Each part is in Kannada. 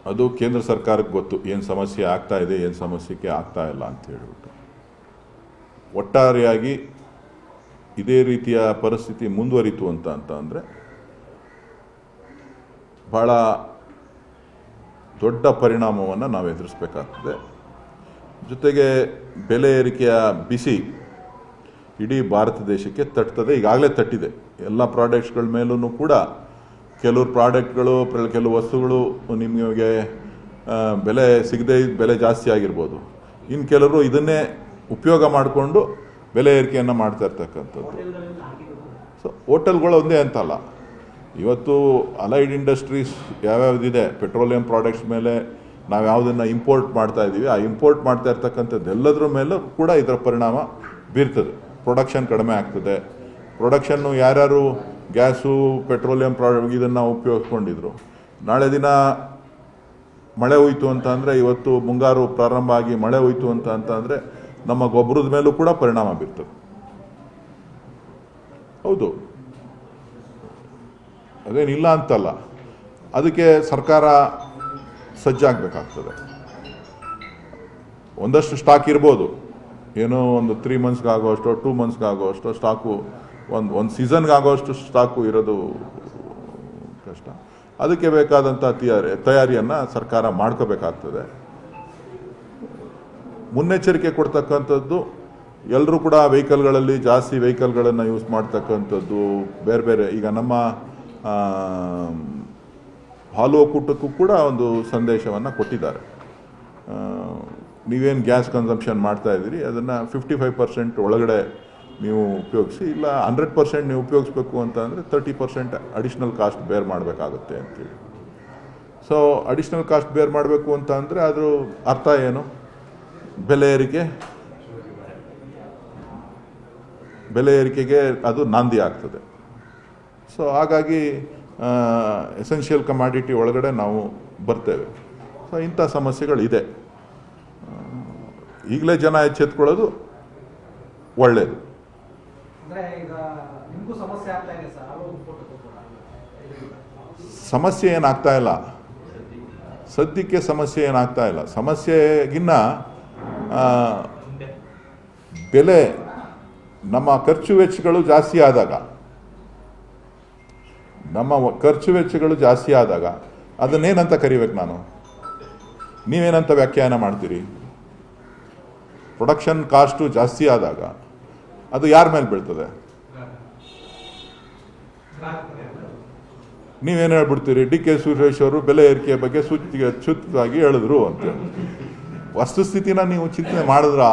ಅದು ಕೇಂದ್ರ ಸರ್ಕಾರಕ್ಕೆ ಗೊತ್ತು ಏನು ಸಮಸ್ಯೆ ಆಗ್ತಾ ಇದೆ, ಏನು ಸಮಸ್ಯೆಗೆ ಆಗ್ತಾ ಇಲ್ಲ ಅಂತ ಹೇಳಿಬಿಟ್ಟು. ಒಟ್ಟಾರೆಯಾಗಿ ಇದೇ ರೀತಿಯ ಪರಿಸ್ಥಿತಿ ಮುಂದುವರಿತು ಅಂತ ಅಂದರೆ ಭಾಳ ದೊಡ್ಡ ಪರಿಣಾಮವನ್ನು ನಾವು ಎದುರಿಸಬೇಕಾಗ್ತದೆ. ಜೊತೆಗೆ ಬೆಲೆ ಏರಿಕೆಯ ಬಿಸಿ ಇಡೀ ಭಾರತ ದೇಶಕ್ಕೆ ತಟ್ತದೆ, ಈಗಾಗಲೇ ತಟ್ಟಿದೆ. ಎಲ್ಲ ಪ್ರಾಡಕ್ಟ್ಸ್ಗಳ ಮೇಲೂ ಕೂಡ ಕೆಲವು ಪ್ರಾಡಕ್ಟ್ಗಳು, ಕೆಲವು ವಸ್ತುಗಳು ನಿಮಗೆ ಬೆಲೆ ಸಿಗದೆ ಬೆಲೆ ಜಾಸ್ತಿ ಆಗಿರ್ಬೋದು. ಇನ್ನು ಕೆಲವರು ಇದನ್ನೇ ಉಪಯೋಗ ಮಾಡಿಕೊಂಡು ಬೆಲೆ ಏರಿಕೆಯನ್ನು ಮಾಡ್ತಾ ಇರ್ತಕ್ಕಂಥದ್ದು. ಸೊ ಹೋಟೆಲ್ಗಳು ಒಂದೇ ಅಂತಲ್ಲ, ಇವತ್ತು ಅಲೈಡ್ ಇಂಡಸ್ಟ್ರೀಸ್ ಯಾವ್ಯಾವುದಿದೆ, ಪೆಟ್ರೋಲಿಯಂ ಪ್ರಾಡಕ್ಟ್ಸ್ ಮೇಲೆ ನಾವು ಯಾವುದನ್ನು ಇಂಪೋರ್ಟ್ ಮಾಡ್ತಾ ಇದ್ದೀವಿ, ಆ ಇಂಪೋರ್ಟ್ ಮಾಡ್ತಾ ಇರ್ತಕ್ಕಂಥದ್ದು ಎಲ್ಲದರ ಮೇಲೂ ಕೂಡ ಇದರ ಪರಿಣಾಮ ಬೀರ್ತದೆ. ಪ್ರೊಡಕ್ಷನ್ ಕಡಿಮೆ ಆಗ್ತದೆ. ಪ್ರೊಡಕ್ಷನ್ನು ಯಾರ್ಯಾರು ಗ್ಯಾಸು, ಪೆಟ್ರೋಲಿಯಂ ಇದನ್ನು ಉಪಯೋಗಿಸ್ಕೊಂಡಿದ್ರು, ನಾಳೆ ದಿನ ಮಳೆ ಹೋಯ್ತು ಅಂತ ಅಂದರೆ, ಇವತ್ತು ಮುಂಗಾರು ಪ್ರಾರಂಭ ಆಗಿ ಮಳೆ ಹೋಯ್ತು ಅಂತ ಅಂದರೆ ನಮ್ಮ ಗೊಬ್ಬರದ ಮೇಲೂ ಕೂಡ ಪರಿಣಾಮ ಬೀರ್ತದೆ. ಹೌದು, ಅದೇನಿಲ್ಲ ಅಂತಲ್ಲ. ಅದಕ್ಕೆ ಸರ್ಕಾರ ಸಜ್ಜಾಗಬೇಕಾಗ್ತದೆ. ಒಂದಷ್ಟು ಸ್ಟಾಕ್ ಇರ್ಬೋದು, ಏನೋ ಒಂದು 3 ಮಂತ್ಸ್ಗಾಗೋಷ್ಟು, 2 ಮಂತ್ಸ್ಗಾಗೋಷ್ಟು ಸ್ಟಾಕು, ಒಂದು ಸೀಸನ್ಗಾಗೋಷ್ಟು ಸ್ಟಾಕು ಇರೋದು ಕಷ್ಟ. ಅದಕ್ಕೆ ಬೇಕಾದಂಥ ತಯಾರಿಯನ್ನು ಸರ್ಕಾರ ಮಾಡ್ಕೋಬೇಕಾಗ್ತದೆ. ಮುನ್ನೆಚ್ಚರಿಕೆ ಕೊಡ್ತಕ್ಕಂಥದ್ದು, ಎಲ್ಲರೂ ಕೂಡ ವೆಹಿಕಲ್ಗಳಲ್ಲಿ ಜಾಸ್ತಿ ವೆಹಿಕಲ್ಗಳನ್ನು ಯೂಸ್ ಮಾಡ್ತಕ್ಕಂಥದ್ದು, ಬೇರೆ ಬೇರೆ. ಈಗ ನಮ್ಮ ಹಾಲು ಒಕ್ಕೂಟಕ್ಕೂ ಕೂಡ ಒಂದು ಸಂದೇಶವನ್ನು ಕೊಟ್ಟಿದ್ದಾರೆ. ನೀವೇನು ಗ್ಯಾಸ್ ಕನ್ಸಂಪ್ಷನ್ ಮಾಡ್ತಾ ಇದ್ದೀರಿ ಅದನ್ನು 55% ಒಳಗಡೆ ನೀವು ಉಪಯೋಗಿಸಿ, ಇಲ್ಲ 100% ನೀವು ಉಪಯೋಗಿಸ್ಬೇಕು ಅಂತ ಅಂದರೆ 30% ಅಡಿಷ್ನಲ್ ಕಾಸ್ಟ್ ಬೇರ್ ಮಾಡಬೇಕಾಗುತ್ತೆ ಅಂತೇಳಿ. ಸೊ ಅಡಿಷ್ನಲ್ ಕಾಸ್ಟ್ ಬೇರ್ ಮಾಡಬೇಕು ಅಂತ ಅಂದರೆ ಅದ್ರ ಅರ್ಥ ಏನು? ಬೆಲೆ ಏರಿಕೆಗೆ ಅದು ನಾಂದಿ ಆಗ್ತದೆ. ಸೊ ಹಾಗಾಗಿ ಎಸೆನ್ಷಿಯಲ್ ಕಮಾಡಿಟಿ ಒಳಗಡೆ ನಾವು ಬರ್ತೇವೆ. ಸೊ ಇಂಥ ಸಮಸ್ಯೆಗಳಿದೆ. ಈಗಲೇ ಜನ ಎಚ್ಚೆತ್ಕೊಳ್ಳೋದು ಒಳ್ಳೆಯದು. ಸಮಸ್ಯೆ ಏನಾಗ್ತಾ ಇಲ್ಲ, ಸದ್ಯಕ್ಕೆ ಸಮಸ್ಯೆ ಏನಾಗ್ತಾ ಇಲ್ಲ. ಸಮಸ್ಯೆಗಿನ್ನ ಬೆಲೆ, ನಮ್ಮ ಖರ್ಚು ವೆಚ್ಚಗಳು ಜಾಸ್ತಿ ಆದಾಗ ಅದನ್ನೇನಂತ ಕರಿಬೇಕು ನಾನು? ನೀವೇನಂತ ವ್ಯಾಖ್ಯಾನ ಮಾಡ್ತೀರಿ? ಪ್ರೊಡಕ್ಷನ್ ಕಾಸ್ಟು ಜಾಸ್ತಿ ಆದಾಗ ಅದು ಯಾರ ಮೇಲೆ ಬೀಳ್ತದೆ? ನೀವೇನು ಹೇಳ್ಬಿಡ್ತೀರಿ? ಡಿ.ಕೆ. ಸುರೇಶ್ ಅವರು ಬೆಲೆ ಏರಿಕೆಯ ಬಗ್ಗೆ ಸೂಚಿತವಾಗಿ ಹೇಳಿದ್ರು ಅಂತ. ವಸ್ತುಸ್ಥಿತಿನ ನೀವು ಚಿಂತನೆ ಮಾಡಿದ್ರ?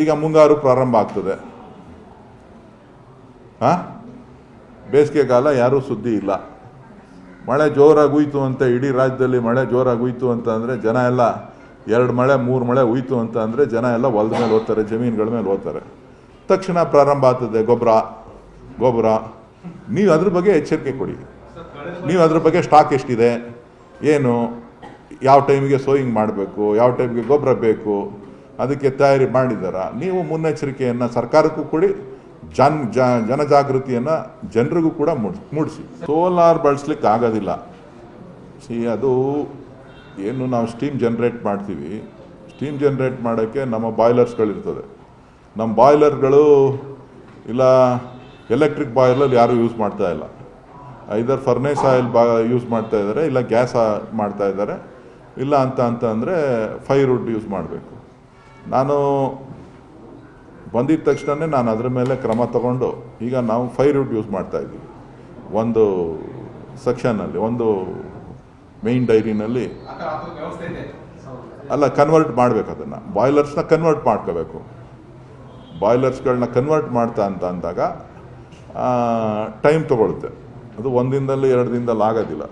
ಈಗ ಮುಂಗಾರು ಪ್ರಾರಂಭ ಆಗ್ತದೆ, ಬೇಸಿಗೆಗಾಲ ಯಾರೂ ಸುದ್ದಿ ಇಲ್ಲ. ಮಳೆ ಜೋರಾಗಿ ಹುಯ್ತು ಅಂತ, ಇಡೀ ರಾಜ್ಯದಲ್ಲಿ ಮಳೆ ಜೋರಾಗಿ ಹುಯ್ತು ಅಂತ ಅಂದರೆ ಜನ ಎಲ್ಲ 2 ಮಳೆ 3 ಮಳೆ ಹುಯ್ತು ಅಂತ ಅಂದರೆ ಜನ ಎಲ್ಲ ಹೊಲದ ಮೇಲೆ ಹೋಗ್ತಾರೆ, ಜಮೀನುಗಳ ಮೇಲೆ ಹೋಗ್ತಾರೆ. ತಕ್ಷಣ ಪ್ರಾರಂಭ ಆಗ್ತದೆ ಗೊಬ್ಬರ. ನೀವು ಅದ್ರ ಬಗ್ಗೆ ಎಚ್ಚರಿಕೆ ಕೊಡಿ. ನೀವು ಅದ್ರ ಬಗ್ಗೆ ಸ್ಟಾಕ್ ಎಷ್ಟಿದೆ, ಏನು, ಯಾವ ಟೈಮಿಗೆ ಸೋಯಿಂಗ್ ಮಾಡಬೇಕು, ಯಾವ ಟೈಮಿಗೆ ಗೊಬ್ಬರ ಬೇಕು, ಅದಕ್ಕೆ ತಯಾರಿ ಮಾಡಿದಾರ. ನೀವು ಮುನ್ನೆಚ್ಚರಿಕೆಯನ್ನು ಸರ್ಕಾರಕ್ಕೂ ಕೊಡಿ, ಜನಜಾಗೃತಿಯನ್ನು ಜನರಿಗೂ ಕೂಡ ಮೂಡಿಸಿ. ಸೋಲಾರ್ ಬಳಸ್ಲಿಕ್ಕೆ ಆಗೋದಿಲ್ಲ. ಅದು ಏನು, ನಾವು ಸ್ಟೀಮ್ ಜನ್ರೇಟ್ ಮಾಡ್ತೀವಿ. ಸ್ಟೀಮ್ ಜನ್ರೇಟ್ ಮಾಡೋಕ್ಕೆ ನಮ್ಮ ಬಾಯ್ಲರ್ಸ್ಗಳಿರ್ತದೆ. ನಮ್ಮ ಬಾಯ್ಲರ್ಗಳು ಇಲ್ಲ ಎಲೆಕ್ಟ್ರಿಕ್ ಬಾಯ್ಲರ್ ಯಾರೂ ಯೂಸ್ ಮಾಡ್ತಾ ಇಲ್ಲ. ಐದರ್ ಫರ್ನೇಸ್ ಆಯಿಲ್ ಯೂಸ್ ಮಾಡ್ತಾ ಇದ್ದಾರೆ, ಇಲ್ಲ ಗ್ಯಾಸ್ ಮಾಡ್ತಾ ಇದ್ದಾರೆ, ಇಲ್ಲ ಅಂತ ಅಂದರೆ ಫೈರ್ವುಡ್ ಯೂಸ್ ಮಾಡಬೇಕು. ನಾನು ಬಂದಿದ್ದ ತಕ್ಷಣ ನಾನು ಅದರ ಮೇಲೆ ಕ್ರಮ ತಗೊಂಡು ಈಗ ನಾವು ಫೈರ್ವುಡ್ ಯೂಸ್ ಮಾಡ್ತಾಯಿದ್ದೀವಿ. ಒಂದು ಸೆಕ್ಷನ್ನಲ್ಲಿ, ಒಂದು ಮೇಯ್ನ್ ಡೈರಿನಲ್ಲಿ ಅಲ್ಲ, ಕನ್ವರ್ಟ್ ಮಾಡಬೇಕು. ಅದನ್ನು ಬಾಯ್ಲರ್ಸ್ನ ಕನ್ವರ್ಟ್ ಮಾಡ್ಕೋಬೇಕು. ಬಾಯ್ಲರ್ಸ್ಗಳನ್ನ ಕನ್ವರ್ಟ್ ಮಾಡ್ತಾ ಅಂದಾಗ ಟೈಮ್ ತೊಗೊಳುತ್ತೆ. ಅದು 1 ದಿನದಲ್ಲಿ 2 ದಿನದಲ್ಲಿ ಆಗೋದಿಲ್ಲ.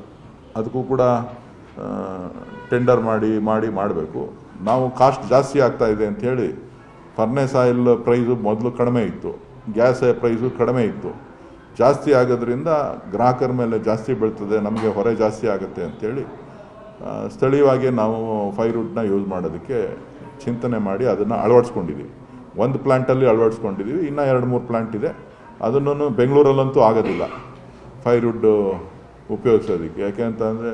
ಅದಕ್ಕೂ ಕೂಡ ಟೆಂಡರ್ ಮಾಡಬೇಕು. ನಾವು ಕಾಸ್ಟ್ ಜಾಸ್ತಿ ಆಗ್ತಾಯಿದೆ ಅಂಥೇಳಿ ಫರ್ನೇಸ್ ಆಯಿಲ್ ಪ್ರೈಸು ಮೊದಲು ಕಡಿಮೆ ಇತ್ತು, ಗ್ಯಾಸ್ ಪ್ರೈಸು ಕಡಿಮೆ ಇತ್ತು. ಜಾಸ್ತಿ ಆಗೋದ್ರಿಂದ ಗ್ರಾಹಕರ ಮೇಲೆ ಜಾಸ್ತಿ ಬೀಳ್ತದೆ, ನಮಗೆ ಹೊರೆ ಜಾಸ್ತಿ ಆಗುತ್ತೆ ಅಂಥೇಳಿ ಸ್ಥಳೀಯವಾಗಿ ನಾವು ಫೈರ್ವುಡ್ನ ಯೂಸ್ ಮಾಡೋದಕ್ಕೆ ಚಿಂತನೆ ಮಾಡಿ ಅದನ್ನು ಅಳವಡಿಸ್ಕೊಂಡಿದ್ದೀವಿ. 1 ಪ್ಲ್ಯಾಂಟಲ್ಲಿ ಅಳವಡಿಸ್ಕೊಂಡಿದ್ದೀವಿ, ಇನ್ನೂ 2-3 ಪ್ಲ್ಯಾಂಟ್ ಇದೆ. ಅದನ್ನು ಬೆಂಗಳೂರಲ್ಲಂತೂ ಆಗೋದಿಲ್ಲ ಫೈರ್ವುಡ್ ಉಪಯೋಗಿಸೋದಕ್ಕೆ. ಯಾಕೆ ಅಂತಂದರೆ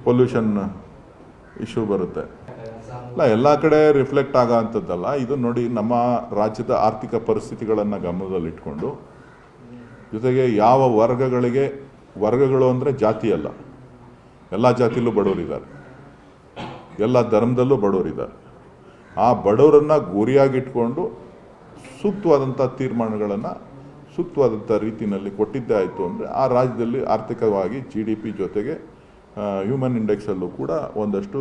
ಪೊಲ್ಯೂಷನ್ ಇಶ್ಯೂ ಬರುತ್ತೆ. ಅಲ್ಲ, ಎಲ್ಲ ಕಡೆ ರಿಫ್ಲೆಕ್ಟ್ ಆಗೋ ಅಂಥದ್ದಲ್ಲ ಇದು. ನೋಡಿ, ನಮ್ಮ ರಾಜ್ಯದ ಆರ್ಥಿಕ ಪರಿಸ್ಥಿತಿಗಳನ್ನು ಗಮನದಲ್ಲಿಟ್ಕೊಂಡು, ಜೊತೆಗೆ ಯಾವ ವರ್ಗಗಳು ಅಂದರೆ ಜಾತಿ ಅಲ್ಲ, ಎಲ್ಲ ಜಾತಿಯಲ್ಲೂ ಬಡವರಿದ್ದಾರೆ, ಎಲ್ಲ ಧರ್ಮದಲ್ಲೂ ಬಡವರಿದ್ದಾರೆ. ಆ ಬಡವರನ್ನು ಗುರಿಯಾಗಿಟ್ಕೊಂಡು ಸೂಕ್ತವಾದಂಥ ತೀರ್ಮಾನಗಳನ್ನು ಸೂಕ್ತವಾದಂಥ ರೀತಿಯಲ್ಲಿ ಕೊಟ್ಟಿದ್ದೇ ಆಯಿತು ಅಂದರೆ ಆ ರಾಜ್ಯದಲ್ಲಿ ಆರ್ಥಿಕವಾಗಿ GDP ಜೊತೆಗೆ ಹ್ಯೂಮನ್ ಇಂಡೆಕ್ಸಲ್ಲೂ ಕೂಡ ಒಂದಷ್ಟು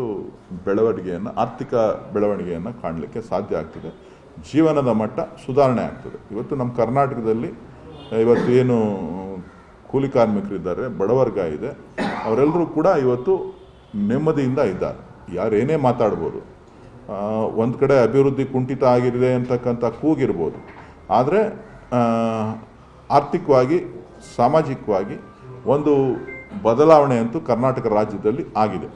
ಆರ್ಥಿಕ ಬೆಳವಣಿಗೆಯನ್ನು ಕಾಣಲಿಕ್ಕೆ ಸಾಧ್ಯ ಆಗ್ತದೆ. ಜೀವನದ ಮಟ್ಟ ಸುಧಾರಣೆ ಆಗ್ತದೆ. ಇವತ್ತು ನಮ್ಮ ಕರ್ನಾಟಕದಲ್ಲಿ ಇವತ್ತು ಏನು ಕೂಲಿ ಕಾರ್ಮಿಕರಿದ್ದಾರೆ, ಬಡವರ್ಗ ಇದೆ, ಅವರೆಲ್ಲರೂ ಕೂಡ ಇವತ್ತು ನೆಮ್ಮದಿಯಿಂದ ಇದ್ದಾರೆ. ಯಾರೇನೇ ಮಾತಾಡ್ಬೋದು, ಒಂದು ಕಡೆ ಅಭಿವೃದ್ಧಿ ಕುಂಠಿತ ಆಗಿದೆ ಅಂತಕ್ಕಂಥ ಕೂಗಿರ್ಬೋದು, ಆದರೆ ಆರ್ಥಿಕವಾಗಿ ಸಾಮಾಜಿಕವಾಗಿ ಒಂದು ಬದಲಾವಣೆ ಅಂತೂ ಕರ್ನಾಟಕ ರಾಜ್ಯದಲ್ಲಿ ಆಗಿದೆ.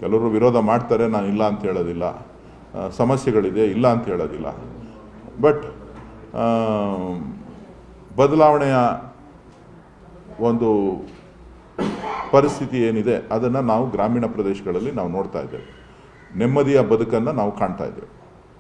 ಕೆಲವರು ವಿರೋಧ ಮಾಡ್ತಾರೆ, ನಾನು ಇಲ್ಲ ಅಂತ ಹೇಳೋದಿಲ್ಲ, ಸಮಸ್ಯೆಗಳಿದೆ ಇಲ್ಲ ಅಂತ ಹೇಳೋದಿಲ್ಲ. ಬಟ್ ಬದಲಾವಣೆಯ ಒಂದು ಪರಿಸ್ಥಿತಿ ಏನಿದೆ ಅದನ್ನು ನಾವು ಗ್ರಾಮೀಣ ಪ್ರದೇಶಗಳಲ್ಲಿ ನಾವು ನೋಡ್ತಾ ಇದ್ದೇವೆ. ನೆಮ್ಮದಿಯ ಬದುಕನ್ನು ನಾವು ಕಾಣ್ತಾ ಇದ್ದೇವೆ.